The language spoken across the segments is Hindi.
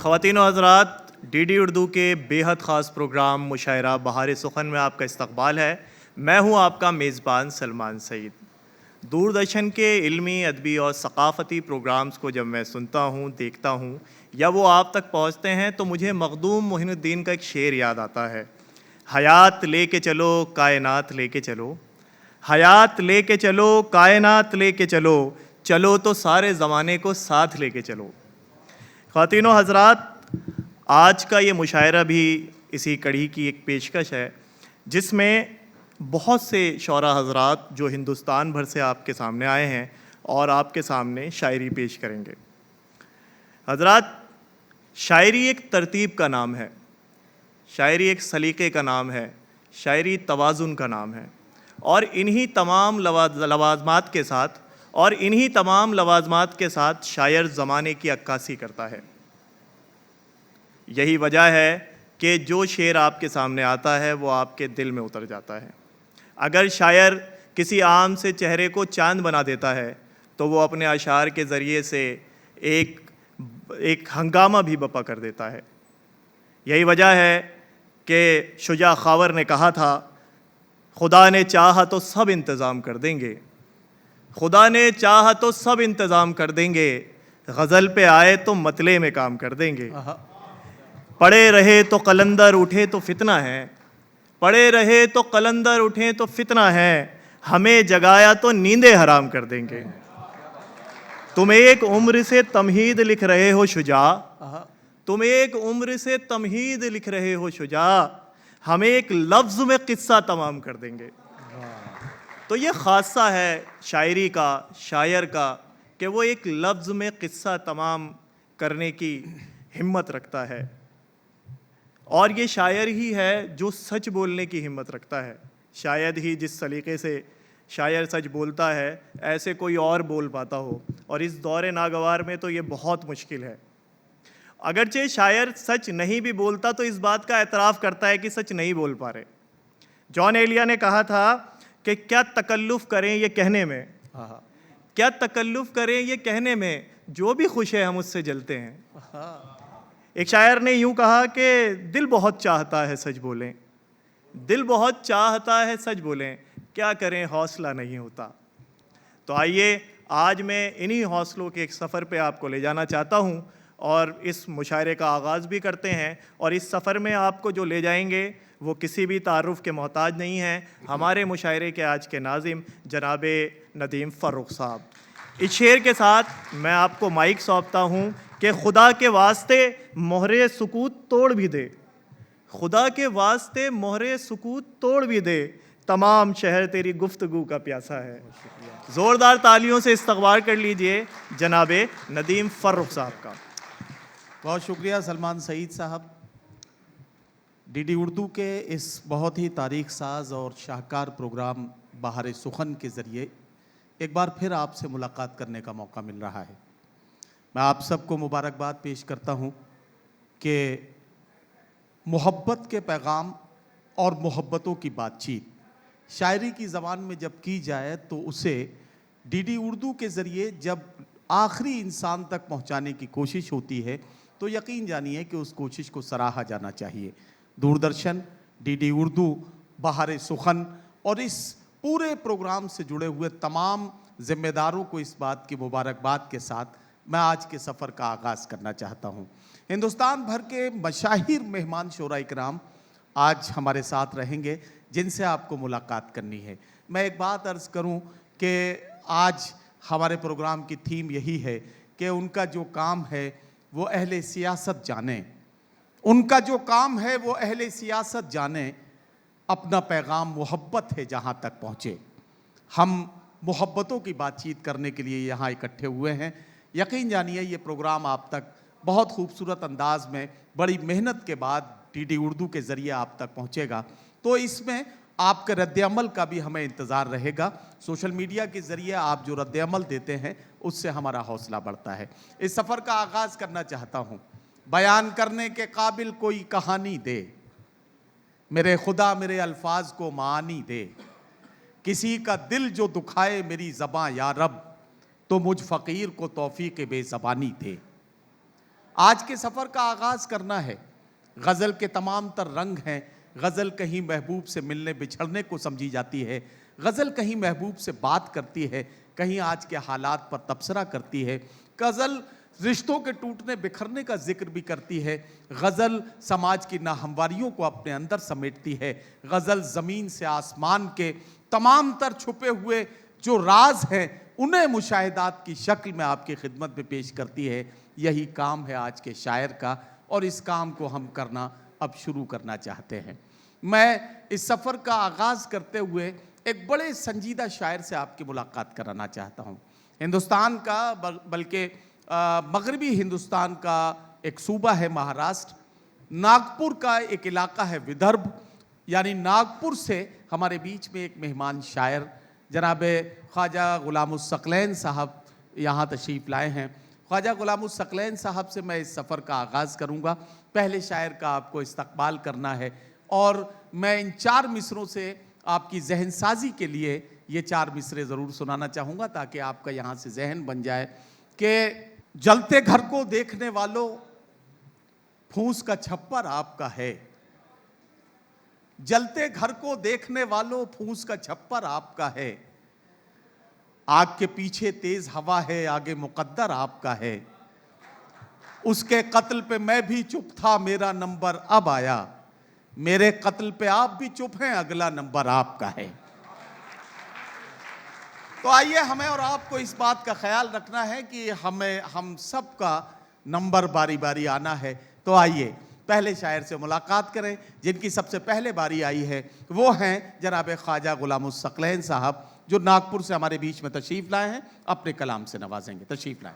ख़वातीन व हज़रात, डीडी उर्दू के बेहद ख़ास प्रोग्राम मुशायरा बहार सुखन में आपका इस्तक़बाल है। मैं हूँ आपका मेज़बान सलमान सईद। दूरदर्शन के इल्मी, अदबी और सक़ाफ़ती प्रोग्राम्स को जब मैं सुनता हूँ, देखता हूँ या वो आप तक पहुँचते हैं तो मुझे मखदूम मोइनुद्दीन का एक शेर याद आता है। हयात लेके चलो, कायनात लेके चलो, हयात लेके चलो, कायनात लेके चलो, चलो तो सारे ज़माने को साथ लेके चलो। ख़वातीन व हज़रात, आज का ये मुशायरा भी इसी कड़ी की एक पेशकश है, जिसमें बहुत से शौरा हज़रात जो हिंदुस्तान भर से आपके सामने आए हैं और आपके सामने शायरी पेश करेंगे। हज़रात, शायरी एक तरतीब का नाम है, शायरी एक सलीक़े का नाम है, शायरी तवाज़ुन का नाम है और इन्हीं तमाम लवाज़मात के साथ शायर ज़माने की अक्कासी करता है। यही वजह है कि जो शेर आपके सामने आता है वो आपके दिल में उतर जाता है। अगर शायर किसी आम से चेहरे को चाँद बना देता है तो वो अपने अशार के ज़रिए से एक हंगामा भी बपा कर देता है। यही वजह है कि शुजा खावर ने कहा था, खुदा ने चाहा तो सब इंतज़ाम कर देंगे, खुदा ने चाहा तो सब इंतज़ाम कर देंगे, गज़ल पे आए तो मतले में काम कर देंगे। पड़े रहे तो कलंदर उठे तो फितना है, पड़े रहे तो कलंदर उठे तो फितना है, हमें जगाया तो नींदें हराम कर देंगे। तुम एक उम्र से तमहीद लिख रहे हो शुजा, तुम एक उम्र से तमहीद लिख रहे हो शुजा, हमें एक लफ्ज़ में किस्सा तमाम कर देंगे। तो ये ख़ासा है शायरी का, शायर का, कि वो एक लफ्ज़ में किस्सा तमाम करने की हिम्मत रखता है और ये शायर ही है जो सच बोलने की हिम्मत रखता है। शायद ही जिस सलीक़े से शायर सच बोलता है ऐसे कोई और बोल पाता हो, और इस दौरे नागवार में तो ये बहुत मुश्किल है। अगरचे शायर सच नहीं भी बोलता तो इस बात का एतराफ़ करता है कि सच नहीं बोल पा रहे। जॉन एलिया ने कहा था कि क्या तकल्लुफ़ करें ये कहने में, क्या तकल्लुफ़ करें ये कहने में, जो भी खुश है हम उससे जलते हैं। एक शायर ने यूँ कहा कि दिल बहुत चाहता है सच बोलें, दिल बहुत चाहता है सच बोलें, क्या करें हौसला नहीं होता। तो आइए आज मैं इन्हीं हौसलों के एक सफ़र पे आपको ले जाना चाहता हूँ और इस मुशायरे का आगाज़ भी करते हैं। और इस सफ़र में आपको जो ले जाएंगे वो किसी भी तारुफ़ के मोहताज नहीं हैं, हमारे मुशायरे के आज के नाज़िम जनाब नदीम फ़र्रुख साहब। इस शेर के साथ मैं आपको माइक सौंपता हूँ कि खुदा के वास्ते मोहरे सुकूत तोड़ भी दे, खुदा के वास्ते मोहरे सुकूत तोड़ भी दे, तमाम शहर तेरी गुफ्तगू का प्यासा है। ज़ोरदार तालियों से इस्तक़बाल कर लीजिए जनाब नदीम फ़र्रुख साहब का। बहुत शुक्रिया सलमान सईद साहब। डीडी उर्दू के इस बहुत ही तारीख़ साज और शाहकार प्रोग्राम बहार सुखन के ज़रिए एक बार फिर आपसे मुलाकात करने का मौका मिल रहा है। मैं आप सबको मुबारकबाद पेश करता हूँ कि मोहब्बत के पैगाम और मोहब्बतों की बातचीत शायरी की ज़बान में जब की जाए तो उसे डीडी उर्दू के ज़रिए जब आखिरी इंसान तक पहुँचाने की कोशिश होती है तो यकीन जानिए कि उस कोशिश को सराहा जाना चाहिए। दूरदर्शन, डीडी उर्दू, बहार सुखन और इस पूरे प्रोग्राम से जुड़े हुए तमाम ज़िम्मेदारों को इस बात की मुबारकबाद के साथ मैं आज के सफ़र का आगाज़ करना चाहता हूँ। हिंदुस्तान भर के मशाहिर मेहमान शोरा इकराम आज हमारे साथ रहेंगे जिनसे आपको मुलाकात करनी है। मैं एक बात अर्ज़ करूँ कि आज हमारे प्रोग्राम की थीम यही है कि उनका जो काम है वो अहले सियासत जाने, उनका जो काम है वो अहले सियासत जाने, अपना पैगाम मोहब्बत है जहाँ तक पहुँचे। हम मोहब्बतों की बातचीत करने के लिए यहाँ इकट्ठे हुए हैं। यकीन जानिए ये प्रोग्राम आप तक बहुत खूबसूरत अंदाज में बड़ी मेहनत के बाद डीडी उर्दू के ज़रिए आप तक पहुँचेगा। तो इसमें आपके रद्द-ए-अमल का भी हमें इंतज़ार रहेगा। सोशल मीडिया के ज़रिए आप जो रद्द-ए-अमल देते हैं उससे हमारा हौसला बढ़ता है। इस सफ़र का आगाज़ करना चाहता हूँ। बयान करने के काबिल कोई कहानी दे, मेरे खुदा मेरे अल्फाज को मानी दे, किसी का दिल जो दुखाए मेरी ज़बां या रब, तो मुझ फ़कीर को तौफ़ीक़ बेज़बानी दे। आज के सफ़र का आगाज़ करना है। गज़ल के तमाम तर रंग हैं। गज़ल कहीं महबूब से मिलने बिछड़ने को समझी जाती है, गज़ल कहीं महबूब से बात करती है, कहीं आज के हालात पर तबसरा करती है। गज़ल रिश्तों के टूटने बिखरने का जिक्र भी करती है। गज़ल समाज की नाहमवारियों को अपने अंदर समेटती है। गज़ल ज़मीन से आसमान के तमाम तर छुपे हुए जो राज हैं उन्हें मुशाहिदात की शक्ल में आपकी खिदमत में पेश करती है। यही काम है आज के शायर का, और इस काम को हम करना अब शुरू करना चाहते हैं। मैं इस सफ़र का आगाज़ करते हुए एक बड़े संजीदा शायर से आपकी मुलाकात कराना चाहता हूँ। हिंदुस्तान का बल्कि मगरबी हिंदुस्तान का एक सूबा है महाराष्ट्र, नागपुर का एक इलाका है विदर्भ, यानी नागपुर से हमारे बीच में एक मेहमान शायर जनाब ख्वाजा गुलामुस सकलैन साहब यहाँ तशरीफ़ लाए हैं। ख्वाजा गुलामुस सकलैन साहब से मैं इस सफ़र का आगाज़ करूँगा। पहले शायर का आपको इस्तकबाल करना है, और मैं इन 4 मिसरों से आपकी जहन साजी के लिए ये 4 मिसरे ज़रूर सुनाना चाहूँगा, ताकि आपका यहाँ से जहन बन जाए कि जलते घर को देखने वालों फूस का छप्पर आपका है। जलते घर को देखने वालों फूस का छप्पर आपका है। आग के पीछे तेज हवा है, आगे मुकद्दर आपका है। उसके कत्ल पे मैं भी चुप था, मेरा नंबर अब आया। मेरे कत्ल पे आप भी चुप हैं, अगला नंबर आपका है। तो आइए, हमें और आपको इस बात का ख्याल रखना है कि हम सब का नंबर बारी बारी आना है। तो आइए पहले शायर से मुलाकात करें। जिनकी सबसे पहले बारी आई है वो हैं जनाब ख्वाजा गुलामुस सकलैन साहब, जो नागपुर से हमारे बीच में तशरीफ़ लाए हैं। अपने कलाम से नवाजेंगे। तशरीफ़ लाएं।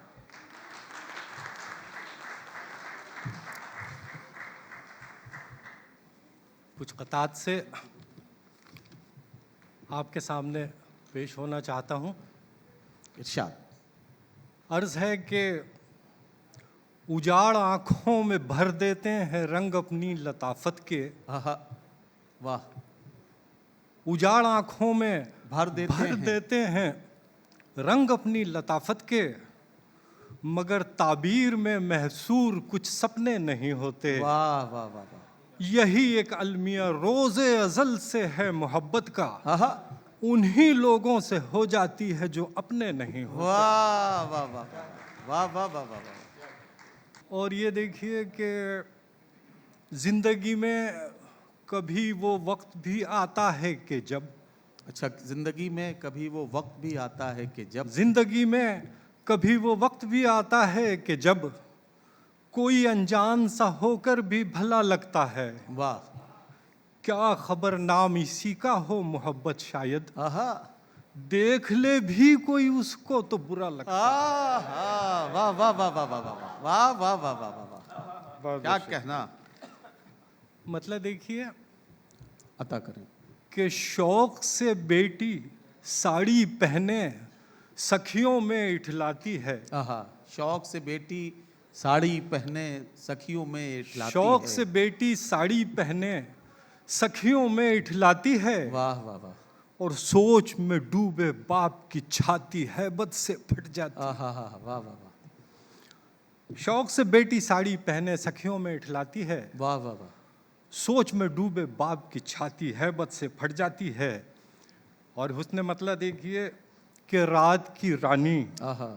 कुछ क़तात से आपके सामने पेश होना चाहता हूँ। इरशाद। अर्ज़ है कि उजाड़ आँखों में भर देते हैं रंग अपनी लताफत के। आहा, वाह। उजाड़ आँखों में भर देते हैं रंग अपनी लताफत के, मगर ताबीर में महसूर कुछ सपने नहीं होते। वाह वाह वाह वाह। यही एक अलमिया रोज़े अज़ल से है मोहब्बत का, आहा, उन्हीं लोगों से हो जाती है जो अपने नहीं होते। वाह वाह वाह वाह वाह वाह वाह। और ये देखिए कि ज़िंदगी में कभी वो वक्त भी आता है कि जब, अच्छा, जिंदगी में कभी वो वक्त भी आता है कि जब, ज़िंदगी में कभी वो वक्त भी आता है कि जब कोई अनजान सा होकर भी भला लगता है। वाह। क्या खबर नाम इसी का हो मोहब्बत शायद, आहा, देख ले भी कोई उसको तो बुरा लगता आहा, वाह वाह वाह वाह वाह वाह वाह वाह वाह वाह वाह। है। क्या कहना। मतलब देखिए अता करें कि शौक से बेटी साड़ी पहने सखियों में इठलाती है। आहा, शौक से बेटी साड़ी पहने सखियों में इठलाती शौक है। से बेटी साड़ी पहने सखियों में इठलाती है, वाह वाह वाह। और सोच में डूबे बाप की छाती हैबत से फट जाती। आहा, वाह वाह वाह। शौक से बेटी साड़ी पहने सखियों में इठलाती है, वाह वाह वाह। सोच में डूबे बाप की छाती हैबत से फट जाती है। और हुस्न मतलब देखिए कि रात की रानी आहा,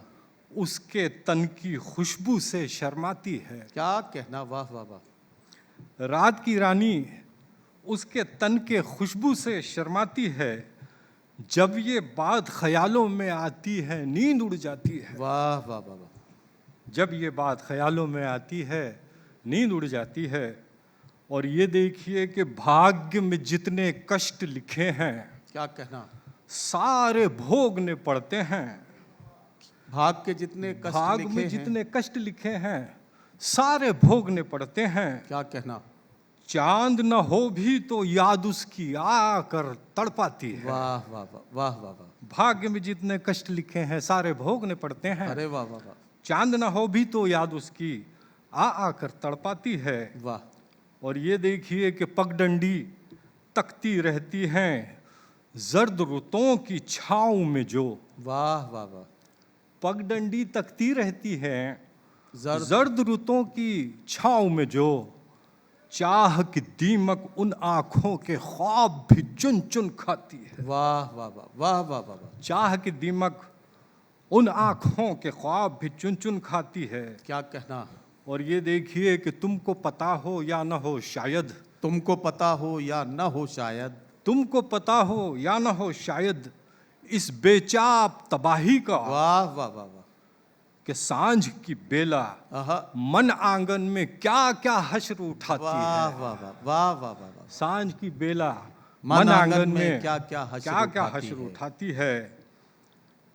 उसके तन की खुशबू से शर्माती है। क्या कहना। वाह वाह वाह। रात की रानी उसके तन के खुशबू से शर्माती है। जब ये बात ख्यालों में आती है नींद उड़ जाती है। वाह वाह वाह वाह। जब ये बात ख्यालों में आती है नींद उड़ जाती है। और ये देखिए कि भाग्य में जितने कष्ट लिखे हैं क्या कहना। सारे भोगने पड़ते हैं। भाग के जितने कष्ट भाग लिखे में हैं, जितने कष्ट लिखे हैं सारे भोगने पड़ते हैं। क्या कहना। चांद न हो भी तो याद उसकी आकर तड़पाती है। वाह वाह वाह वाह वाह वाह। भाग्य में जितने कष्ट लिखे हैं सारे भोगने पड़ते हैं। अरे वाह वाह वाह। चांद न हो भी तो याद उसकी आकर तड़पाती है। वाह। और ये देखिए कि पगडंडी तकती रहती हैं जर्द रुतों की छाँव में जो। वाह वाह वाह। पगडंडी तकती रहती है जर्द रुतों की छाँव में जो चाह की दीमक उन आँखों के ख्वाब भी चुन चुन खाती है। वाह वाह वाह वाह वाह वाह वाह, चाह की दीमक उन आँखों के ख्वाब भी चुन चुन खाती है। क्या कहना। और ये देखिए कि तुमको पता हो या न हो शायद, तुमको पता हो या न हो शायद, तुमको पता हो या न हो शायद इस बेचाप तबाही का, वाह वाह वाह वाह, कि सांझ की बेला आहा, मन आंगन में क्या क्या हश्र उठाती वाह है। वाह वाह वाह वाह वाह वाह, सांझ की बेला मन आंगन में क्या क्या हश्र उठाती है। उठाती है।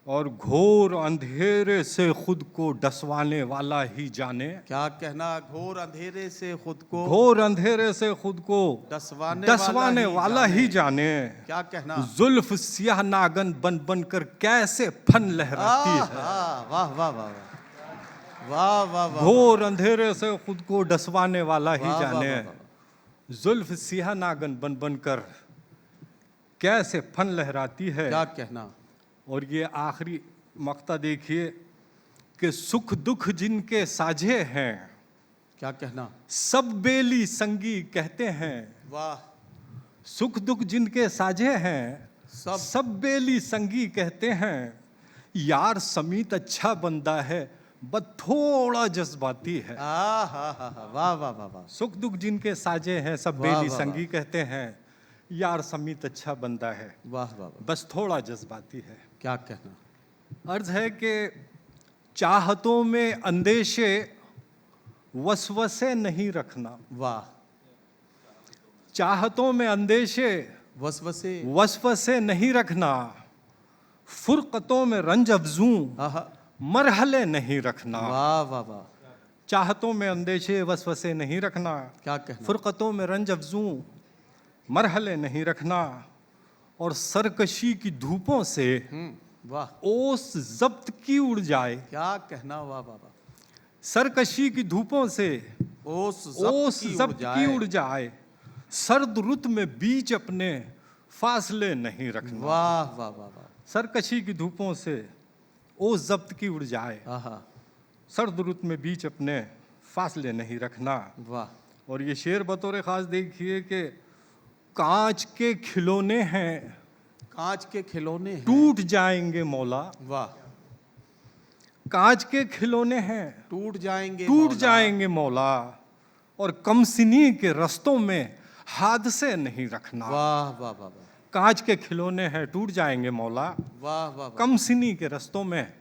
और घोर अंधेरे से खुद को डसवाने वाला ही जाने, क्या कहना। घोर अंधेरे से खुद को, घोर अंधेरे से खुद को डसवाने वाला ही जाने। क्या कहना। जुल्फ सियाह नागन बन बन कर कैसे फन लहराती है। वाह वाह वाह वाह वाह वाह वाह, घोर अंधेरे से खुद को डसवाने वाला ही वाह, वाह, जाने। वाह, वाह। जुल्फ सियाह नागन बन बन कर कैसे फन लहराती है। क्या कहना। और ये आखिरी मक्ता देखिए कि सुख दुख जिनके साझे हैं, क्या कहना। सब बेली संगी कहते हैं। वाह, सुख दुख जिनके साझे हैं, सब बेली संगी कहते हैं। यार समीत अच्छा बंदा है, बस थोड़ा जज्बाती है। हा हा हा, वाह वाह वाह वाह, सुख दुख जिनके साझे हैं, सब वाह, बेली वाह, संगी कहते हैं। यार समीत अच्छा बंदा है, वाह वाह वाह, बस थोड़ा जज्बाती है। क्या कहना। अर्ज है कि चाहतों में अंदेशे वसवसे नहीं रखना। वाह, चाहतों में अंदेशे वसवसे, वसवसे नहीं रखना। फुरकतों में रंज अफजूं आहा, मरहले नहीं रखना। वाह वाह वाह, चाहतों में अंदेशे वसवसे नहीं रखना। क्या कहना। फुरकतों में रंज अफजूं मरहले नहीं रखना। और सरकशी की धूपों से वाह, ओस जब्त की उड़ जाए। क्या कहना। वाह वाह वाह, सरकशी की धूपों से ओस ओस जब्त की उड़ जाए। सर्द रुत में बीच अपने फासले नहीं रखना। वाह वाह वाह वाह, सरकशी की धूपों से ओस जब्त की उड़ जाए। आहा, सर्द रुत में बीच अपने फासले नहीं रखना। वाह, और ये शेर बतौर ख़ास देखिए कि कांच के खिलौने हैं, कांच के खिलौने हैं। टूट जाएंगे मौला। वाह, कांच के खिलौने हैं, टूट जाएंगे टूट मौला। जाएंगे मौला। और कमसिनी के रस्तों में हादसे नहीं रखना। वाह वाह वाह वाह, कांच के खिलौने हैं, टूट जाएंगे मौला। वाह वाह वाह, कमसिनी के रस्तों में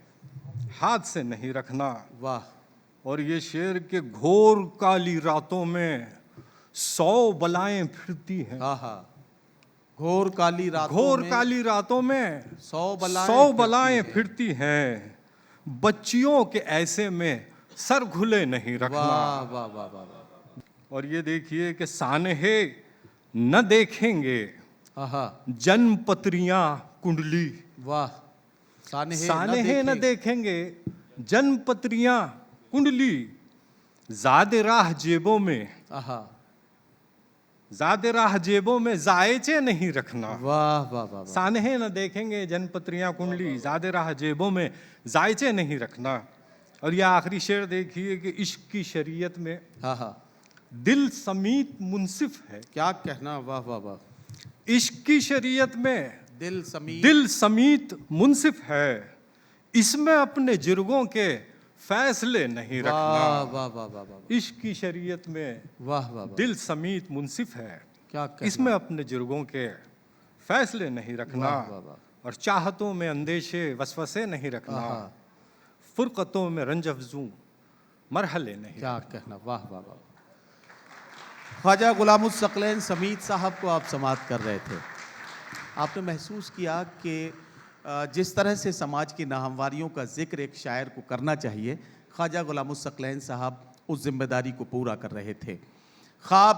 हादसे नहीं रखना। वाह, और ये शेर के घोर काली रातों में 100 बलाएं फिरती हैं। आहा, घोर काली रातों घोर में काली रातों में 100 बलाएं फिरती हैं। बच्चियों के ऐसे में सर खुले नहीं रखना। वाह वाह वाह वाह वाह, और ये देखिए कि सानहे न देखेंगे आहा, जन्म पत्रियां कुंडली। वाह, सानहे न देखेंगे जन्म पत्रियां कुंडली। ज़ादे राह जेबों में, आहा, ज़ादे राह जेबों में जायचे नहीं रखना। वाह वाह वाह वाह, सानहे न देखेंगे जनपत्रियां कुंडली। ज़ादे राह जेबों में जायचे नहीं रखना। और यह आखिरी शेर देखिए कि इश्क की शरीयत में आहा, दिल समीत मुंसिफ है। क्या कहना। वाह वाह वाह, इश्क की शरीयत में दिल समीत, दिल समीत मुंसिफ है। इसमें अपने जुर्गों के फैसले नहीं वाह रखना। वाह वाह वाह वाह, इश्क की शरीयत में वाह वाह वाह, दिल समीत मुंसिफ है। क्या कहना। इसमें अपने जुर्गों के फैसले नहीं रखना। वाह वाह वाह, और चाहतों में अंदेशे वसवसे नहीं रखना। आहा, फुरकतों में रंज अफजूं मरहले नहीं। क्या कहना। वाह वाह वाह, ख्वाजा गुलामुस सकलैन समीत साहब को आप समाअत कर रहे थे। आपने महसूस किया कि जिस तरह से समाज की नाहमवारियों का जिक्र एक शायर को करना चाहिए, ख्वाजा गुलामुस सकलैन साहब उस जिम्मेदारी को पूरा कर रहे थे। ख्वाब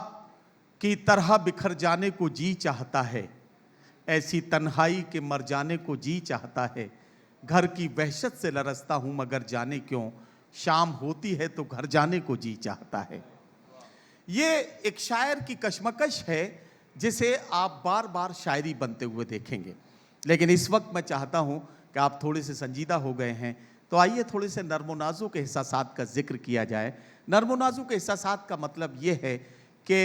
की तरह बिखर जाने को जी चाहता है, ऐसी तन्हाई के मर जाने को जी चाहता है। घर की वहशत से लरसता हूँ मगर जाने क्यों, शाम होती है तो घर जाने को जी चाहता है। ये एक शायर की कशमकश है जिसे आप बार बार शायरी बनते हुए देखेंगे। लेकिन इस वक्त मैं चाहता हूँ कि आप थोड़े से संजीदा हो गए हैं, तो आइए थोड़े से नर्म व नाजुक एहसासात का जिक्र किया जाए। नर्म व नाजुक एहसासात का मतलब ये है कि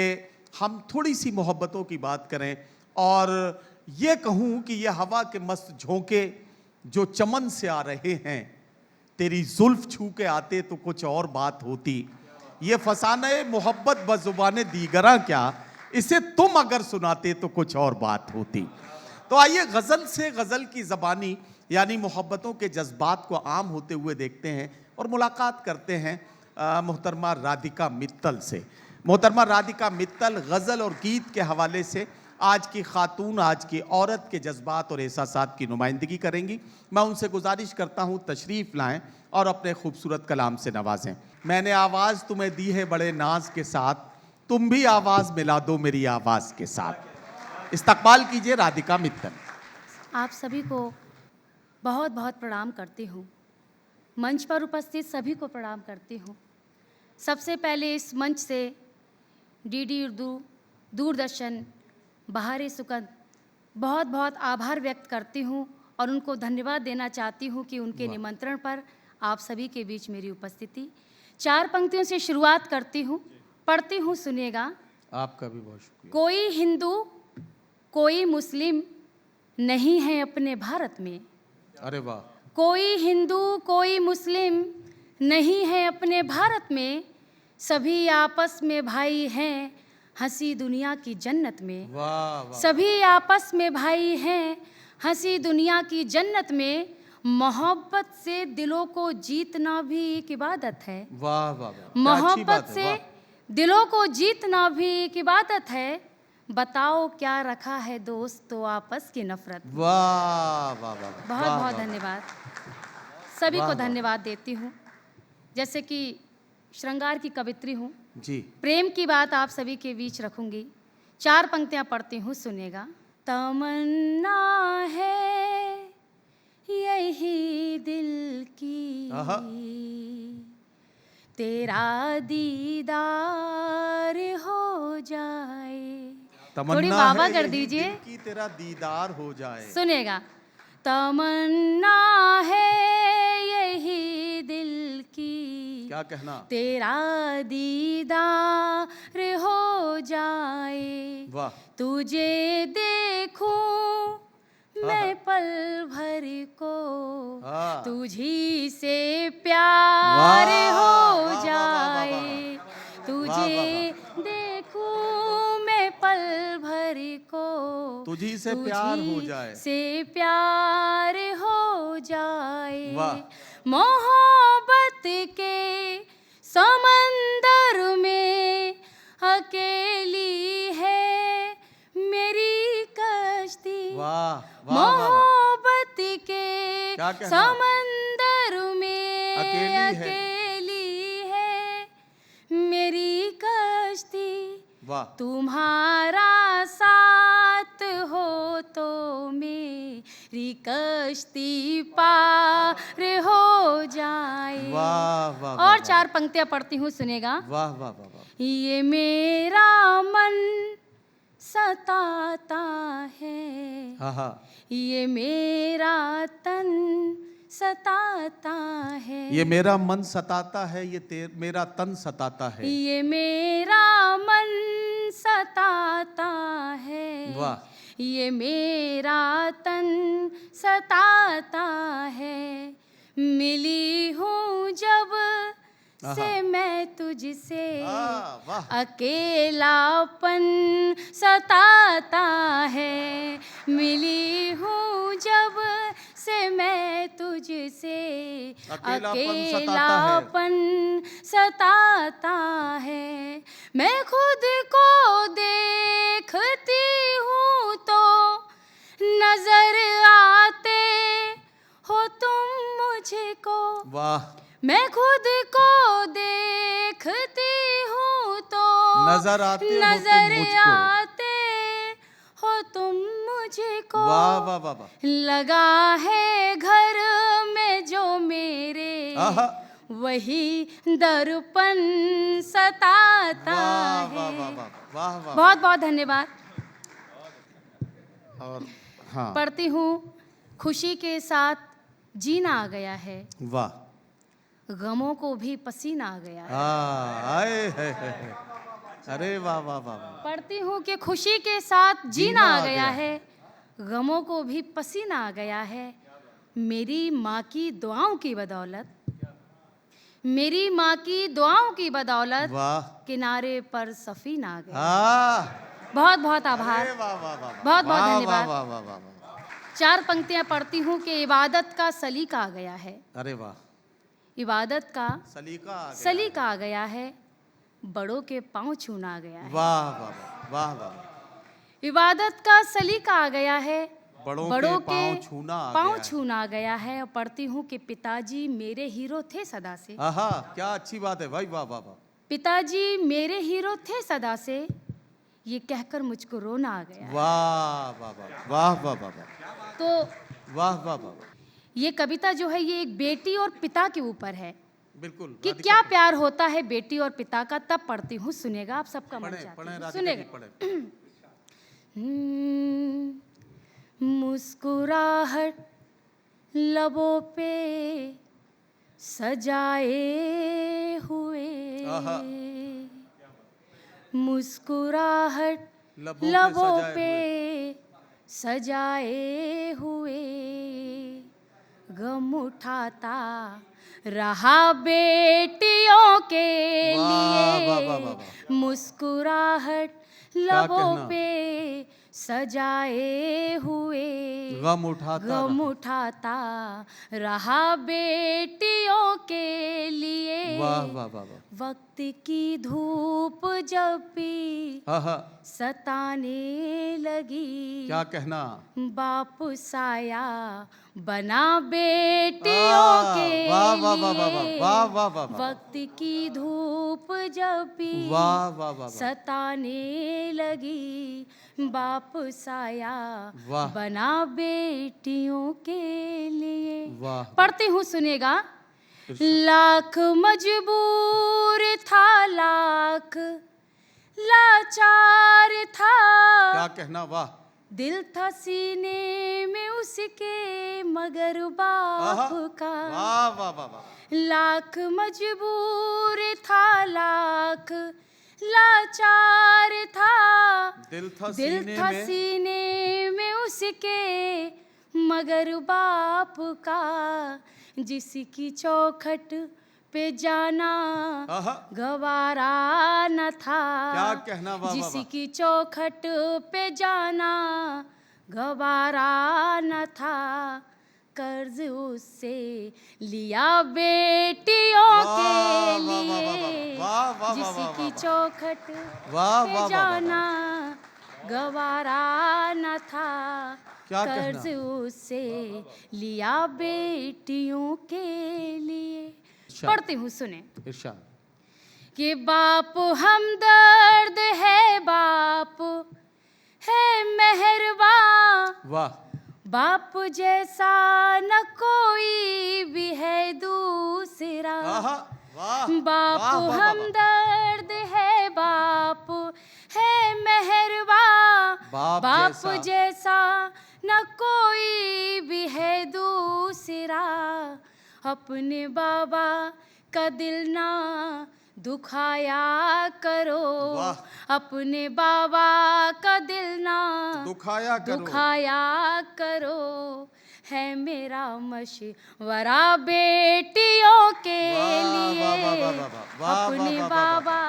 हम थोड़ी सी मोहब्बतों की बात करें और ये कहूँ कि ये हवा के मस्त झोंके जो चमन से आ रहे हैं, तेरी जुल्फ छू के आते तो कुछ और बात होती। ये फसाने मोहब्बत बजुबाने दीगरा क्या, इसे तुम अगर सुनाते तो कुछ और बात होती। तो आइए गज़ल से गज़ल की ज़बानी यानी मोहब्बतों के जज्बात को आम होते हुए देखते हैं और मुलाकात करते हैं मोहतरमा राधिका मित्तल से। मोहतरमा राधिका मित्तल गज़ल और गीत के हवाले से आज की खातून, आज की औरत के जज्बात और एहसासात की नुमाइंदगी करेंगी। मैं उनसे गुजारिश करता हूँ तशरीफ़ लाएं और अपने खूबसूरत कलाम से नवाजें। मैंने आवाज़ तुम्हें दी है बड़े नाज के साथ, तुम भी आवाज़ मिला दो मेरी आवाज़ के साथ। इस्तकबाल कीजिए राधिका मित्तल। आप सभी को बहुत बहुत प्रणाम करती हूँ। मंच पर उपस्थित सभी को प्रणाम करती हूँ। सबसे पहले इस मंच से डीडी उर्दू, दूरदर्शन, बहार सुकन बहुत बहुत आभार व्यक्त करती हूँ और उनको धन्यवाद देना चाहती हूँ कि उनके निमंत्रण पर आप सभी के बीच मेरी उपस्थिति। 4 पंक्तियों से शुरुआत करती हूँ, पढ़ती हूँ, सुनिएगा। आपका भी बहुत शुक्रिया। कोई हिंदू कोई मुस्लिम नहीं है अपने भारत में। अरे वाह। कोई हिंदू कोई मुस्लिम नहीं है अपने भारत में, सभी आपस में भाई हैं हंसी दुनिया की जन्नत में। वाह वाह। सभी आपस में भाई हैं हंसी दुनिया की जन्नत में, मोहब्बत से दिलों को जीतना भी एक इबादत है। वाह वाह वाह। क्या अच्छी मोहब्बत बात है, से वाह। दिलों को जीतना भी एक इबादत है, बताओ क्या रखा है दोस्त तो आपस की नफरत। वाह वाह वाह। बहुत वाह, बहुत वाह। धन्यवाद, सभी वाह, को वाह। धन्यवाद देती हूँ। जैसे कि श्रृंगार की कवित्री हूँ, जी। प्रेम की बात आप सभी के बीच रखूंगी। 4 पंक्तियाँ पढ़ती हूँ, सुनिएगा। तमन्ना है यही दिल की, आहा। तेरा दीदार हो जाए। थोड़ी तमन्ना वाह-वाह है कर यही दीजिए। दिल की तेरा दीदार हो जाए। सुनिएगा। तमन्ना है यही दिल की, क्या कहना। तेरा दीदार हो जाए। वाह। तुझे देखूं मैं पल भर को, हाँ। तुझी से प्यार वाह, हो वाह, वाह, वाह, जाए। वाह, तुझे देखूं मैं पल भर को, तुझी से प्यार हो जाए। से प्यार हो जाए। वाह। मोहब्बत के समंदर में अकेली है मेरी कश्ती। वाह वाह वाह। मोहब्बत के क्या कहना? समंदर में अकेली है मेरी कश्ती। वाह। तुम्हारा साथ हो तो मेरी कश्ती पार हो जाए। वाह वाह। और 4 पंक्तियां पढ़ती हूँ, सुनेगा। वाह वाह वाह वाह। ये मेरा मन सताता है, हाँ हाँ। ये मेरा तन सताता है। ये मेरा मन सताता है, ये मेरा तन सताता है। ये मेरा मन सताता है, वाह। ये मेरा तन सताता है। मिली हूँ जब से मैं तुझसे, वाह। अकेलापन सताता है। मिली हूँ जब से मैं तुझसे, अकेलापन सताता है। मैं खुद को देखती हूँ तो नजर आते हो तुम मुझको। वाह। मैं खुद को देखती हूँ तो नजर आते हो तुम नजर मुझको। आते हो तुम मुझको। वाह वाह वाह वाह। लगा है घर में जो मेरे, आहा। वही दर्पण सताता वाह है। वाह वाह वाह वाह वाह। बहुत बहुत धन्यवाद। और हाँ। पढ़ती हूँ। खुशी के साथ जीना आ गया है, वाह, गमों को भी पसीना आ गया है। आए है। अरे वाह वाह वाह वाह। पढ़ती हूँ कि खुशी के साथ जीना आ गया है। है, गमों को भी पसीना आ गया है। मेरी माँ की दुआओं की बदौलत, मेरी माँ की दुआओं की बदौलत वाह, किनारे पर सफीना आ गया। हाँ, बहुत बहुत आभार, अरे वाह वाह वाह, बहुत बहुत वाह, धन्यवाद। वाह वाह वाह वाह। 4 पंक्तियां पढ़ती हूँ कि इबादत का सलीका आ गया है, अरे वाह, इबादत का सलीका आ गया। सलीका आ गया है, बड़ों के पाँव छूना आ गया है। वाह वाह वाह वाह वाह। इबादत का सलीका आ गया है, बड़ों के पाँव छूना आ पाँव गया है। छूना आ गया है। और पढ़ती हूँ कि पिताजी मेरे हीरो थे सदा से, आहा, क्या अच्छी बात है भाई, वाह वाह वाह। पिताजी मेरे हीरो थे सदा से, ये कहकर मुझको रोना आ गया है। वाह वाह वाह वाह वाह वाह वाह, तो वाह वाह वाह। ये कविता जो है ये एक बेटी और पिता के ऊपर है बिल्कुल, कि राधिका क्या प्यार होता है बेटी और पिता का। तब पढ़ती हूँ, सुनेगा आप सबका मन पढ़े चाहता पढ़े है, राधिका जी, सुनेगा। पढ़े। मुस्कुराहट लबों पे सजाए हुए, आहा। मुस्कुराहट लबों लबों पे पे सजाए हुए, गम उठाता रहा बेटियों के वाह, वाह, वाह, वाह, लिए, वाह। मुस्कुराहट क्या लबों कहना? पे सजाए हुए, गम उठाता गम रहा। उठाता रहा बेटियों के लिए। वाह वाह वाह वाह। वक्त की धूप जब भी आहा, सताने लगी, क्या कहना? बाप साया बना बेटियों के वाह वाह वाह वाह लिए। वाह वाह वाह वाह। वक्त की धूप जब भी वाह वाह वाह वाह। सताने लगी, बाप साया वाह। बना बेटियों के लिए। वाह। पढ़ती हूँ, सुनेगा। लाख मजबूर था, लाख लाचार था, क्या कहना? वाह, दिल था सीने में उसके मगर आहा, बाप का। वाह वाह वाह वाह। लाख मजबूर था, लाख लाचार था, दिल था दिल सीने था में। सीने में उसके मगर बाप का, जिसकी चौखट पे जाना आहा, गवारा न था। क्या कहना? वाह वाह वाह। जिसकी चौखट पे जाना गवारा न था, कर्ज उससे लिया बेटियों वाह, के वाह, वाह, वाह, लिए, वाह, वाह, वाह, वाह, जिसकी वाह। चौखट वाह, पे वाह, वाह, जाना गवारा न था, क्या कर्ज कहना? उससे लिया बेटियों के लिए। अच्छा। पढ़ती हूँ, सुने इरशाद। कि बाप हमदर्द है, बाप है मेहरबान, वाह, बाप जैसा न कोई भी है दूसरा। आहा, वाह, बाप वाह, वाह, वाह, वाह। हमदर्द है, बाप है मेहरबान, बाप जैसा न कोई भी है दूसरा। अपने बाबा का दिल ना दुखाया करो, वाह। अपने बाबा का दिल ना दुखाया करो। दुखाया करो, है मेरा मशवरा बेटियों के वाह, लिए। वाह, वाह, वाह, वाह, वाह, वाह, अपने वाह, वाह, बाबा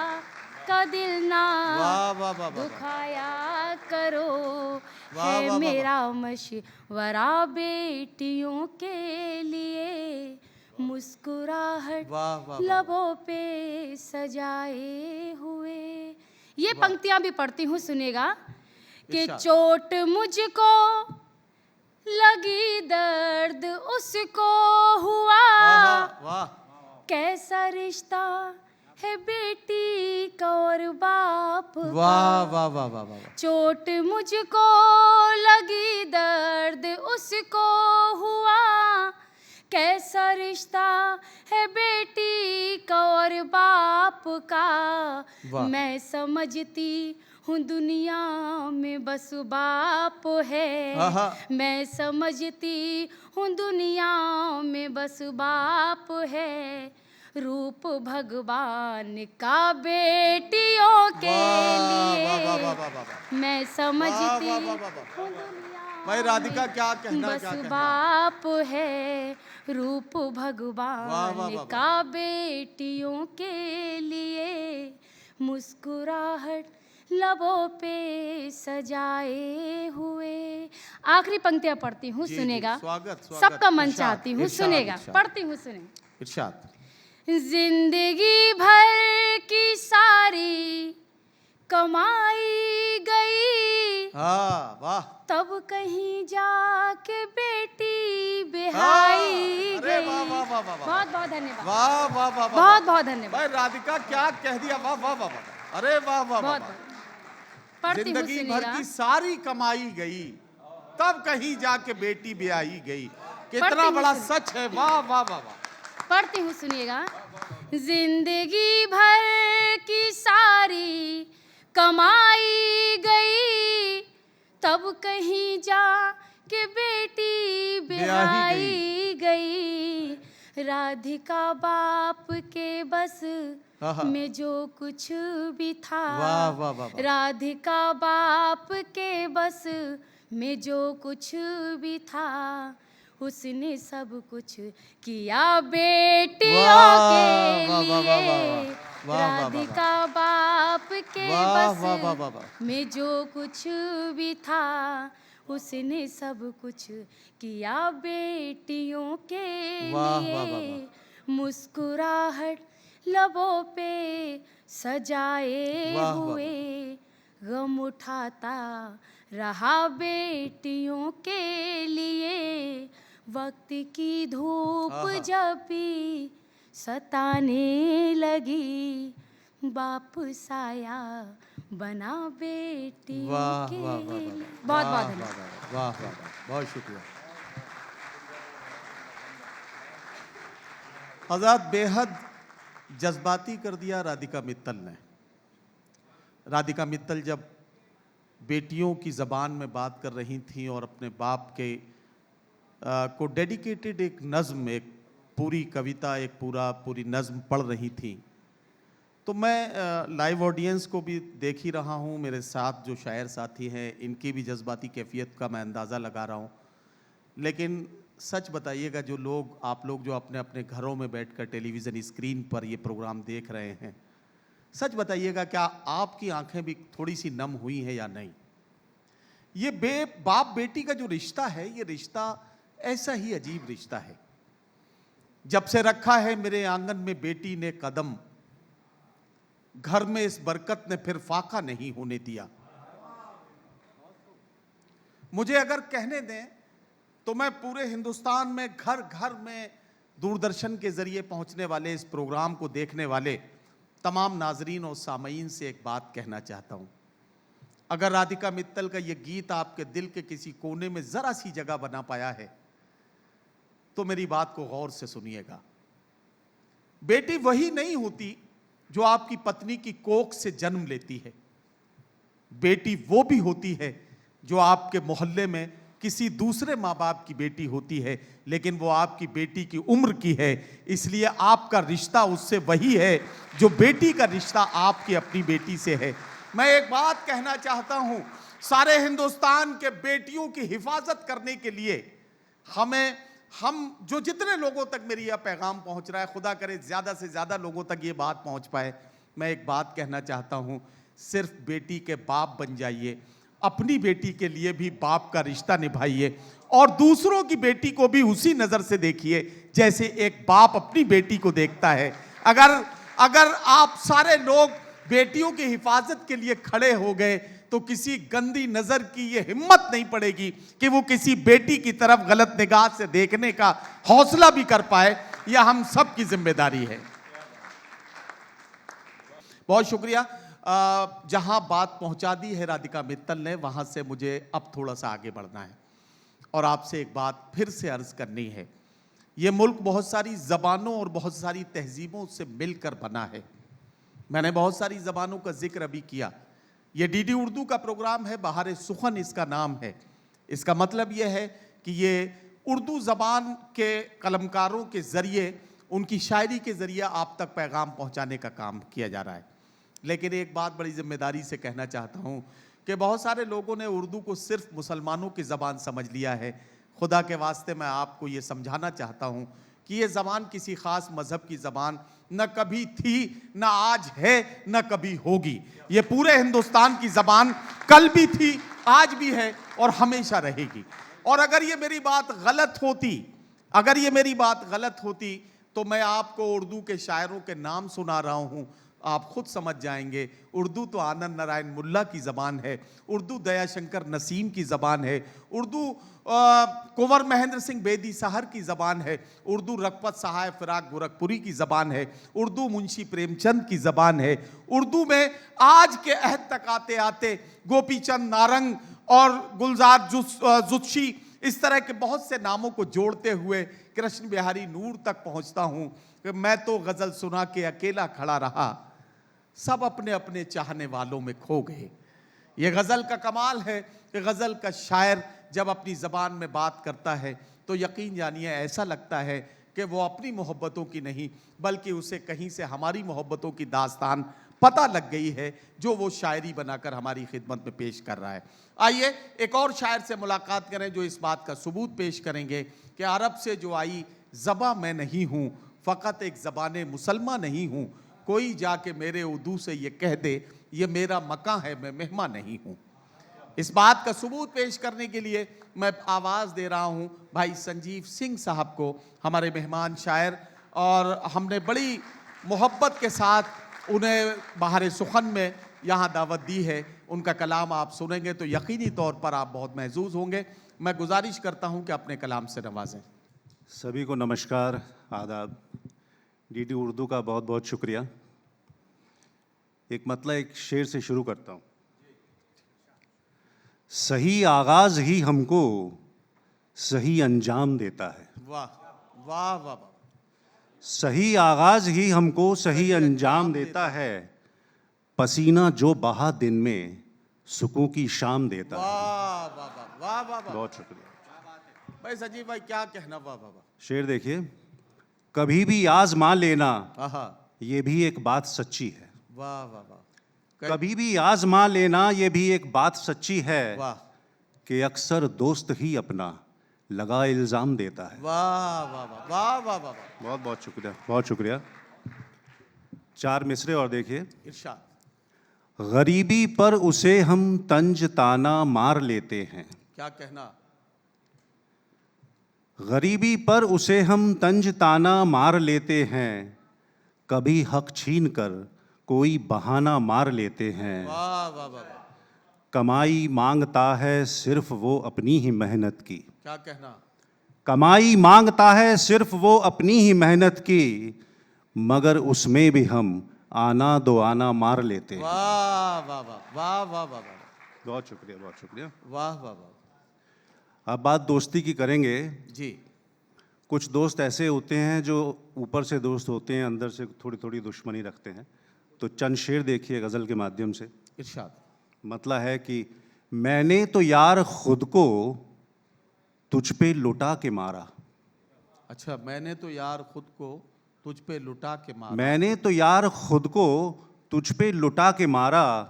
का दिल ना वाह वाह वाह वाह। दुखाया करो, वाह, वाह, है वाह, मेरा मशवरा बेटियों के लिए। मुस्कुराहट वाह, वाह, वाह। लबों पे सजाए हुए। ये पंक्तियां भी पढ़ती हूँ, सुनेगा। कि इरशाद। चोट मुझको लगी, दर्द उसको हुआ, आहा, वाह, कैसा रिश्ता है बेटी का और बाप का। वाह वाह वाह वाह वाह। चोट मुझको लगी, दर्द उसको हुआ, कैसा रिश्ता है बेटी का और बाप का। वाह। मैं समझती हूँ दुनिया में बस बाप है। आहा। मैं समझती हूँ दुनिया में बस बाप है। रूप भगवान का बेटियों के लिए मैं समझती हूँ दुनिया भाई राधिका क्या कहना, बस क्या कहना? बाप है। रूप वाह, भगवान वाह। का बेटियों के लिए। मुस्कुराहट लबों पे सजाए हुए। आखिरी पंक्तियां पढ़ती हूँ, जी, सुनेगा। स्वागत, स्वागत। सबका मन इरशाद, चाहती हूँ, इरशाद, सुनेगा। इरशाद। पढ़ती हूँ, सुने। इरशाद। जिंदगी भर की सारी कमाई गई, हाँ, वाह। तब कहीं जाके बेटी बिहाई अरे गई। वाह, वाह, वाह, वाह, वाह। बहुत बहुत धन्यवाद। वाह वाह वाह वाह। बहुत बहुत धन्यवाद। भाई राधिका क्या कह दिया, वाह वाह वाह वाह। अरे वाह वाह वाह बहुत वाह। बहुत। पढ़ती हूँ, जिंदगी भर सुनेगा। की सारी कमाई गई, तब कहीं जाके बेटी ब्याही गई। पढ़ती कितना हूँ, बड़ा सुनिए। सच है, वाह वाह वाह वाह। पढ़ती हूँ, सुनिएगा। जिंदगी भर की सारी कमाई गई, तब कहीं जा के बेटी बिहाई गई। राधिका बाप के बस आहा। में जो कुछ भी था, वाह, वाह, वाह, वाह। राधिका बाप के बस में जो कुछ भी था, उसने सब कुछ किया बेटियों वाह, के वाह, वाह, वाह, वाह, लिए। वाह, वाह, वाह, राधिका बाप के वाह, बस वाह, वाह, वाह, वाह। में जो कुछ भी था, उसने सब कुछ किया बेटियों के वाह, वाह, लिए। वाह, वाह। मुस्कुराहट लबों पे सजाए वाह, वाह, हुए, गम उठाता रहा बेटियों के लिए। वक्त की धूप आहा। जब भी सताने लगी, बाप साया बना बेटियों वाह के वाह वाह लिए। वाह। बहुत वाह, बहुत धन्यवाद। वाह, वाह वाह वाह। बहुत शुक्रिया आजाद। बेहद जज्बाती कर दिया राधिका मित्तल ने। राधिका मित्तल जब बेटियों की ज़बान में बात कर रही थी और अपने बाप के को डेडिकेटेड एक नज़्म, एक पूरी कविता, एक पूरी नज़्म पढ़ रही थी, तो मैं लाइव ऑडियंस को भी देख ही रहा हूँ। मेरे साथ जो शायर साथी हैं, इनकी भी जज्बाती कैफियत का मैं अंदाज़ा लगा रहा हूँ। लेकिन सच बताइएगा, जो लोग, आप लोग जो अपने अपने घरों में बैठकर टेलीविज़न स्क्रीन पर ये प्रोग्राम देख रहे हैं, सच बताइएगा, क्या आपकी आंखें भी थोड़ी सी नम हुई हैं या नहीं? ये बाप बेटी का जो रिश्ता है, ये रिश्ता ऐसा ही अजीब रिश्ता है। जब से रखा है मेरे आंगन में बेटी ने कदम, घर में इस बरकत ने फिर फाका नहीं होने दिया। मुझे अगर कहने दें तो मैं पूरे हिंदुस्तान में घर घर में दूरदर्शन के जरिए पहुंचने वाले इस प्रोग्राम को देखने वाले तमाम नाजरीन और सामईन से एक बात कहना चाहता हूं। अगर राधिका मित्तल का यह गीत आपके दिल के किसी कोने में जरा सी जगह बना पाया है, तो मेरी बात को गौर से सुनिएगा। बेटी वही नहीं होती जो आपकी पत्नी की कोख से जन्म लेती है। बेटी वो भी होती है जो आपके मोहल्ले में किसी दूसरे माँ बाप की बेटी होती है, लेकिन वो आपकी बेटी की उम्र की है, इसलिए आपका रिश्ता उससे वही है जो बेटी का रिश्ता आपकी अपनी बेटी से है। मैं एक बात कहना चाहता हूं, सारे हिंदुस्तान के बेटियों की हिफाजत करने के लिए हम जो जितने लोगों तक मेरी यह पैगाम पहुंच रहा है, खुदा करे ज्यादा से ज्यादा लोगों तक ये बात पहुंच पाए। मैं एक बात कहना चाहता हूं, सिर्फ बेटी के बाप बन जाइए, अपनी बेटी के लिए भी बाप का रिश्ता निभाइए और दूसरों की बेटी को भी उसी नजर से देखिए जैसे एक बाप अपनी बेटी को देखता है। अगर आप सारे लोग बेटियों की हिफाजत के लिए खड़े हो गए तो किसी गंदी नजर की ये हिम्मत नहीं पड़ेगी कि वो किसी बेटी की तरफ गलत निगाह से देखने का हौसला भी कर पाए। यह हम सब की जिम्मेदारी है। बहुत शुक्रिया। जहां बात पहुंचा दी है राधिका मित्तल ने, वहां से मुझे अब थोड़ा सा आगे बढ़ना है और आपसे एक बात फिर से अर्ज करनी है। यह मुल्क बहुत सारी ज़बानों और बहुत सारी तहजीबों से मिलकर बना है। मैंने बहुत सारी ज़बानों का जिक्र अभी किया, ये डीडी उर्दू का प्रोग्राम है, बहार सुखन इसका नाम है। इसका मतलब ये है कि ये उर्दू ज़बान के कलमकारों के ज़रिए, उनकी शायरी के ज़रिए आप तक पैगाम पहुंचाने का काम किया जा रहा है। लेकिन एक बात बड़ी ज़िम्मेदारी से कहना चाहता हूं कि बहुत सारे लोगों ने उर्दू को सिर्फ मुसलमानों की ज़बान समझ लिया है। खुदा के वास्ते मैं आपको ये समझाना चाहता हूं कि ये ज़बान किसी ख़ास मज़हब की ज़बान न कभी थी, न आज है, न कभी होगी। ये पूरे हिंदुस्तान की ज़बान कल भी थी, आज भी है और हमेशा रहेगी। और अगर ये मेरी बात गलत होती, तो मैं आपको उर्दू के शायरों के नाम सुना रहा हूँ, आप खुद समझ जाएंगे। उर्दू तो आनंद नारायण मुल्ला की ज़बान है, उर्दू दयाशंकर नसीम की ज़बान है, उर्दू कुंवर महेंद्र सिंह बेदी सहर की ज़बान है, उर्दू रघुपत सहाय फिराक गोरखपुरी की ज़बान है, उर्दू मुंशी प्रेमचंद की ज़बान है। उर्दू में आज के अहद तक आते आते गोपीचंद नारंग और गुलजार जुत्शी, इस तरह के बहुत से नामों को जोड़ते हुए कृष्ण बिहारी नूर तक पहुंचता हूं कि मैं तो गज़ल सुना के अकेला खड़ा रहा, सब अपने अपने चाहने वालों में खो गए। ये गज़ल का कमाल है कि गज़ल का शायर जब अपनी ज़बान में बात करता है तो यकीन जानिए ऐसा लगता है कि वो अपनी मोहब्बतों की नहीं, बल्कि उसे कहीं से हमारी मोहब्बतों की दास्तान पता लग गई है, जो वो शायरी बनाकर हमारी खिदमत में पेश कर रहा है। आइए एक और शायर से मुलाकात करें जो इस बात का सबूत पेश करेंगे कि अरब से जो आई ज़बां मैं नहीं हूँ, फ़कत एक ज़बान मुसलमान नहीं हूँ। कोई जाके मेरे उर्दू से ये कह दे, ये मेरा मकां है, मैं मेहमान नहीं हूँ। इस बात का सबूत पेश करने के लिए मैं आवाज़ दे रहा हूँ भाई संजीव सिंह साहब को, हमारे मेहमान शायर, और हमने बड़ी मोहब्बत के साथ उन्हें बहार सुखन में यहाँ दावत दी है। उनका कलाम आप सुनेंगे तो यकीनी तौर पर आप बहुत महजूज होंगे। मैं गुजारिश करता हूँ कि अपने कलाम से नवाजें। सभी को नमस्कार, आदाब। डीडी उर्दू का बहुत बहुत शुक्रिया। एक शेर से शुरू करता हूँ। सही आगाज ही हमको सही अंजाम देता है। वाह वाह वाह वाह। सही आगाज ही हमको सही अंजाम देता है, पसीना जो बहा दिन में सुकून की शाम देता है। वाह वाह वाह वाह वाह। बहुत शुक्रिया भाई संजीव भाई, क्या कहना। वाह वाह वाह। शेर देखिए, कभी भी आजमा लेना आहा, ये भी एक बात सच्ची है। वाह वाह वाह। कभी भी आजमा लेना ये भी एक बात सच्ची है, वाह कि अक्सर दोस्त ही अपना लगा इल्जाम देता है। वाह वाह वाह वाह वाह वाह। बहुत बहुत शुक्रिया, बहुत शुक्रिया। 4 मिसरे और देखिए। इरशाद। गरीबी पर उसे हम तंज ताना मार लेते हैं। क्या कहना। गरीबी पर उसे हम तंज ताना मार लेते हैं, कभी हक छीन कर कोई बहाना मार लेते हैं। वाह वाह वाह। कमाई मांगता है सिर्फ वो अपनी ही मेहनत की। क्या कहना। कमाई मांगता है सिर्फ वो अपनी ही मेहनत की, मगर उसमें भी हम आना दो आना मार लेते हैं। वाह वाह वाह वाह वाह वाह। बहुत शुक्रिया, बहुत शुक्रिया। वाह वाह वाह। अब बात दोस्ती की करेंगे। जी। कुछ दोस्त ऐसे होते हैं जो ऊपर से दोस्त होते हैं, अंदर से थोड़ी थोड़ी दुश्मनी रखते हैं। तो चंद शेर देखिए गज़ल के माध्यम से। इरशाद। मतलब है कि मैंने तो यार खुद को तुझ पे लुटा के मारा। अच्छा, मैंने तो यार खुद को तुझ पे लुटा के मारा। मैंने तो यार खुद को तुझ पे लुटा के मारा,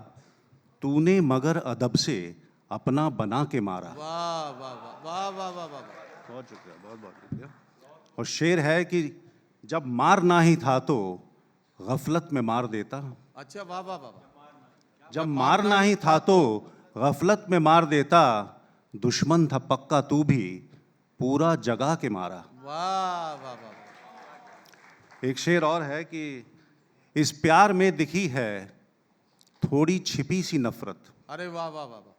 तूने मगर अदब से अपना बना के मारा। वाह वाह वाह वाह वाह वाह वाह। बहुत शुक्रिया, बहुत बहुत शुक्रिया। और शेर है कि जब मार ना ही था तो गफलत में मार देता। अच्छा, वाह वाह वाह। जब मारना ही था तो गफलत में मार देता, दुश्मन था पक्का तू भी पूरा जगा के मारा। वाह वाह वाह। एक शेर और है कि इस प्यार में दिखी है थोड़ी छिपी सी नफरत। अरे वाह वाह वाह वाह।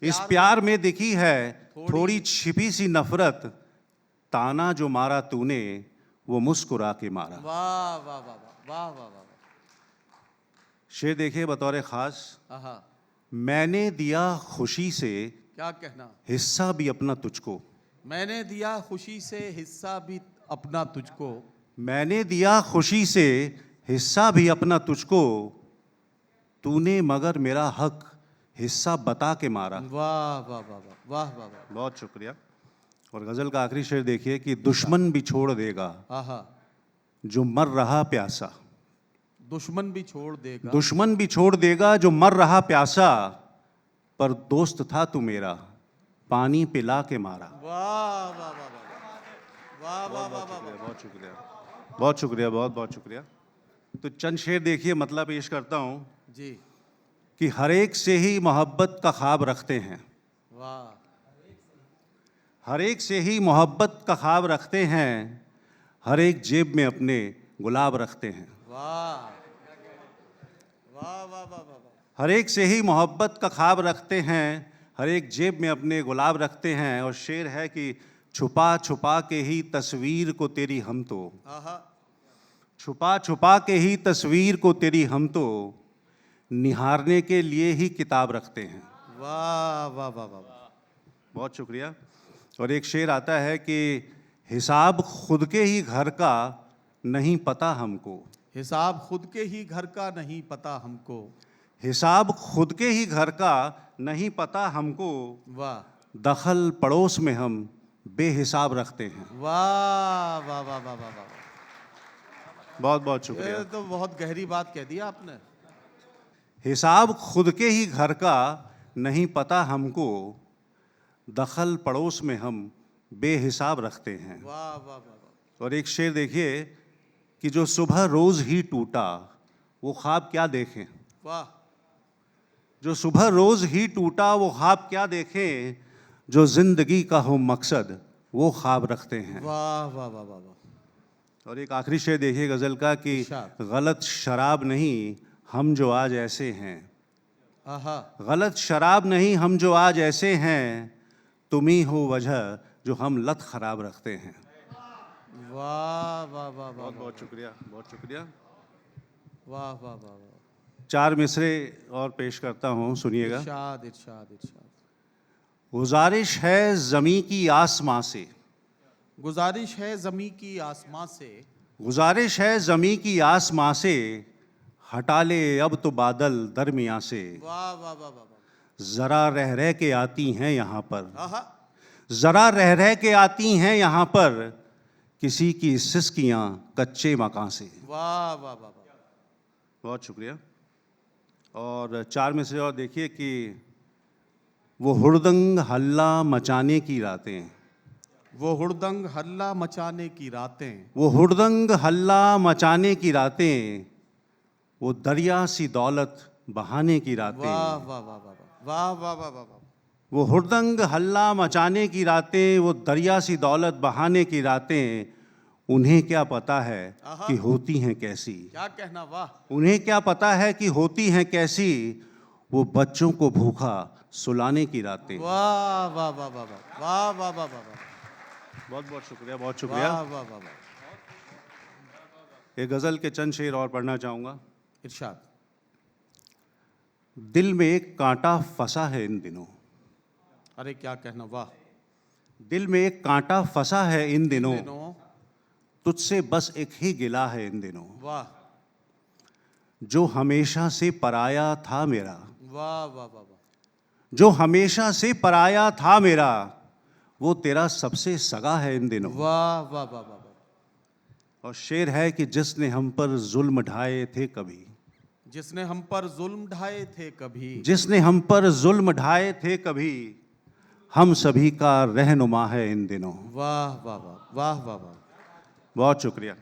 इस प्यार में दिखी है थोड़ी छिपी सी नफरत, ताना जो मारा तूने वो मुस्कुरा के मारा। वाह वाह वाह वाह वाह वाह। शेर देखिए बतौर खास। आहा। मैंने दिया खुशी से क्या कहना। हिस्सा भी अपना तुझको। मैंने दिया खुशी से हिस्सा भी अपना तुझको। मैंने दिया खुशी से हिस्सा भी अपना तुझको, तूने मगर मेरा हक हिस्सा बता के मारा। वाह वाह वाह वाह वाह वाह वाह। बहुत शुक्रिया। और गज़ल का आखिरी शेर देखिए कि दुश्मन भी छोड़ देगा आहा, जो मर रहा प्यासा। दुश्मन भी छोड़ देगा। दुश्मन भी छोड़ देगा जो मर रहा प्यासा, पर दोस्त था तू मेरा, पानी पिला के मारा। वाह वाह वाह वाह वाह वाह वाह वाह वाह। बहुत शुक्रिया, बहुत शुक्रिया, बहुत बहुत शुक्रिया। तो चंद शेर देखिए, मतलब पेश करता हूँ जी, कि हर एक से ही मोहब्बत का ख्वाब रखते हैं, वाह, हर एक से ही मोहब्बत का ख्वाब रखते हैं, हर एक जेब में अपने गुलाब रखते हैं। वाह वाह वाह वाह वाह। हर एक से ही मोहब्बत का ख्वाब रखते हैं, हर एक जेब में अपने गुलाब रखते हैं। और शेर है कि छुपा छुपा के ही तस्वीर को तेरी हम तो, आहा, छुपा छुपा के ही तस्वीर को तेरी हम तो, निहारने के लिए ही किताब रखते हैं। वाह वाह वाह वाह वाह। बहुत शुक्रिया। और एक शेर आता है कि हिसाब खुद के ही घर का नहीं पता हमको, हिसाब खुद के ही घर का नहीं पता हमको। हिसाब खुद के ही घर का नहीं पता हमको, वाह दखल पड़ोस में हम बेहिसाब रखते हैं। वाह वाह वाह वाह वाह वाह। बहुत बहुत शुक्रिया। ये तो बहुत गहरी बात कह दी आपने। हिसाब खुद के ही घर का नहीं पता हमको, दखल पड़ोस में हम बेहिसाब रखते हैं। वाह वाह वाह वाह। और एक शेर देखिए कि जो सुबह रोज ही टूटा वो ख्वाब क्या देखें, वाह जो सुबह रोज ही टूटा वो ख्वाब क्या देखें, जो जिंदगी का हो मकसद वो ख्वाब रखते हैं। वाह वाह वाह वाह वाह। और एक आखिरी शेर देखिए गजल का कि इरशाद। गलत शराब नहीं हम जो आज ऐसे हैं, आहा, गलत शराब नहीं हम जो आज ऐसे हैं, तुम ही हो वजह जो हम लत खराब रखते हैं। वाह वाह वाह वाह बहुत शुक्रिया, बहुत शुक्रिया। वाह वाह वाह वाह। चार मिसरे और पेश करता हूँ, सुनिएगा। इरशाद इरशाद इरशाद। गुजारिश है ज़मीं की आसमां से, गुजारिश है ज़मीं की आसमां से, गुजारिश है ज़मीं की आसमां से, हटा ले अब तो बादल दरमियाँ से। वाह वाह वाह वाह वाह। ज़रा रह रह के आती हैं यहाँ पर, आहा, ज़रा रह रह के आती हैं यहाँ पर, किसी की सिसकियाँ कच्चे मकान से। वाह वाह वाह वाह। बहुत शुक्रिया। और चार में से और देखिए कि वो हुड़दंग हल्ला मचाने की रातें, वो हुड़दंग हल्ला मचाने की रातें, वो हुड़दंग हल्ला मचाने की रातें, वो दरिया सी दौलत बहाने की रातें। वाह वाह वाह वाह वाह वाह वाह वाह वाह। वो हुड़दंग हल्ला मचाने की रातें, वो दरिया सी दौलत बहाने की रातें, उन्हें क्या पता है आहा। कि होती हैं कैसी, क्या कहना, वाह उन्हें क्या पता है कि होती हैं कैसी, वो बच्चों को भूखा सुलाने की रातें। वाह वाह वाह वाह वाह वाह वाह वाह वाह। बहुत बहुत शुक्रिया, बहुत शुक्रिया। वाह वाह वाह वाह। एक गज़ल के चंद शेर और पढ़ना चाहूँगा। इरशाद। दिल में एक कांटा फंसा है इन दिनों, अरे क्या कहना, वाह। दिल में एक कांटा फंसा है इन दिनों, दिनों, तुझसे बस एक ही गिला है इन दिनों, वाह जो हमेशा से पराया था मेरा, वाह वाह वाह वाह। जो हमेशा से पराया था मेरा, वो तेरा सबसे सगा है इन दिनों। वाह वाह वाह वाह। और शेर है कि जिसने हम पर जुल्म ढाए थे कभी, जिसने हम पर जुल्म ढाए थे कभी, जिसने हम पर जुल्म ढाए थे कभी, हम सभी का रहनुमा है इन दिनों। वाह वाह वाह वाह वाह वाह। बहुत शुक्रिया।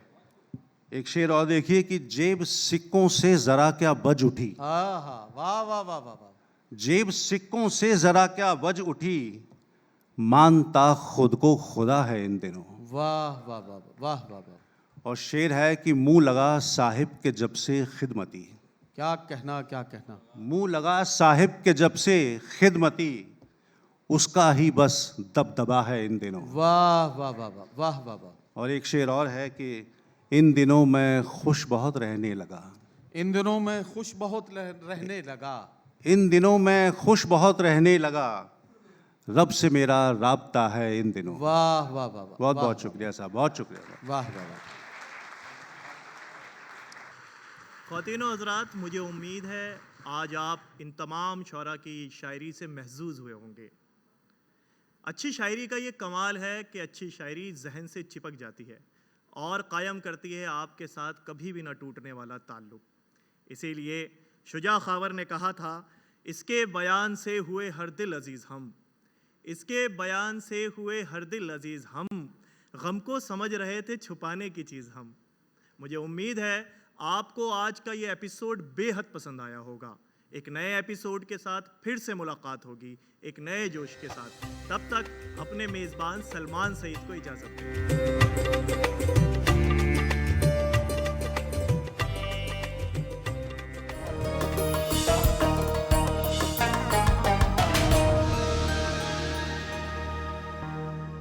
एक शेर और देखिए कि जेब सिक्कों से जरा क्या बज उठी, हाँ हाँ, वाह वाह वाह वाह वाह। जेब सिक्कों से जरा क्या बज उठी, मानता खुद को खुदा है इन दिनों। वाह वाह वाह वाह वाह वाह। और शेर है कि मुंह लगा साहिब के जब से खिदमती, क्या कहना, क्या कहना। मुंह लगा साहिब के जब से खिदमती, उसका ही बस दबदबा है इन दिनों। वाह वाह वाह वाह वाह वाह वाह। और एक शेर और है कि इन दिनों मैं खुश बहुत रहने लगा, इन दिनों में खुश बहुत रहने लगा, इन दिनों मैं खुश बहुत रहने लगा, रब से मेरा राब्ता है इन दिनों। वाह वाह वाह वाह। बहुत बहुत शुक्रिया साहब, बहुत शुक्रिया। वाह वाह वाह। ख़वातीन व हज़रात, मुझे उम्मीद है आज आप इन तमाम शौरा की शायरी से महजूज हुए होंगे। अच्छी शायरी का ये कमाल है कि अच्छी शायरी जहन से चिपक जाती है और कायम करती है आपके साथ कभी भी ना टूटने वाला ताल्लुक़। इसीलिए शुजा खावर ने कहा था, इसके बयान से हुए हर दिल अजीज़ हम, इसके बयान से हुए हर दिल अजीज़ हम, गम को समझ रहे थे छुपाने की चीज़ हम। मुझे उम्मीद है आपको आज का ये एपिसोड बेहद पसंद आया होगा। एक नए एपिसोड के साथ फिर से मुलाकात होगी, एक नए जोश के साथ। तब तक अपने मेज़बान सलमान सईद को इजाज़त दें।